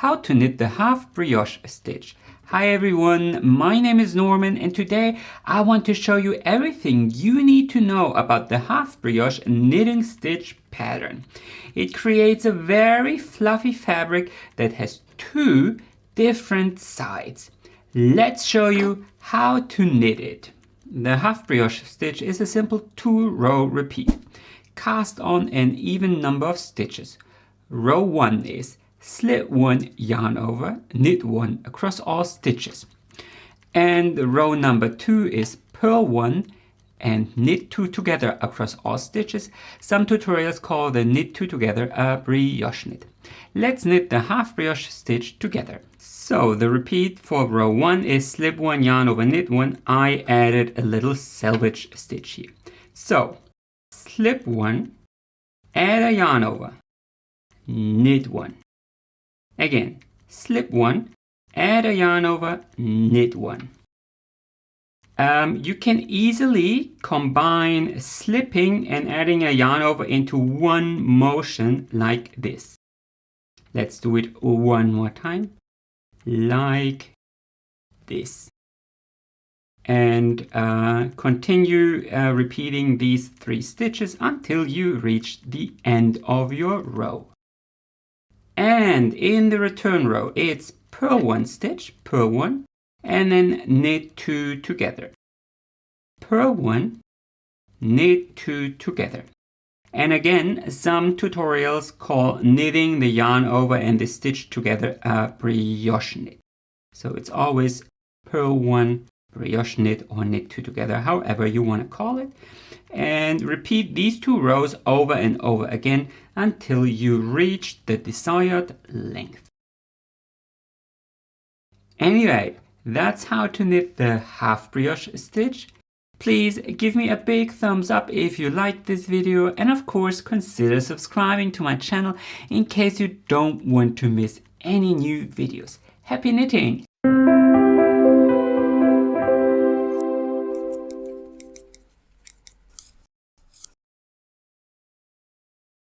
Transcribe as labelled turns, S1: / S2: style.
S1: how to knit the half brioche stitch. Hi everyone, my name is Norman and today I want to show you everything you need to know about the half brioche knitting stitch pattern. It creates a very fluffy fabric that has two different sides. Let's show you how to knit it. The half brioche stitch is a simple 2-row repeat. Cast on an even number of stitches. Row 1 is slip 1 yarn over, knit 1 across all stitches. And row number 2 is purl 1 and knit 2 together across all stitches. Some tutorials call the knit 2 together a brioche knit. Let's knit the half brioche stitch together. So the repeat for row 1 is slip 1 yarn over, knit 1. I added a little selvage stitch here. So slip 1, add a yarn over, knit 1. Again, slip 1, add a yarn over, knit 1. You can easily combine slipping and adding a yarn over into one motion like this. Let's do it one more time, like this. And continue repeating these 3 stitches until you reach the end of your row. And in the return row, it's purl 1 stitch, purl 1, and then knit 2 together. Purl 1, knit 2 together. And again, some tutorials call knitting the yarn over and the stitch together a brioche knit. So it's always purl 1, brioche knit, or knit 2 together, however you want to call it. And repeat these 2 rows over and over again until you reach the desired length. Anyway, that's how to knit the half brioche stitch. Please give me a big thumbs up if you liked this video, and of course consider subscribing to my channel in case you don't want to miss any new videos. Happy knitting!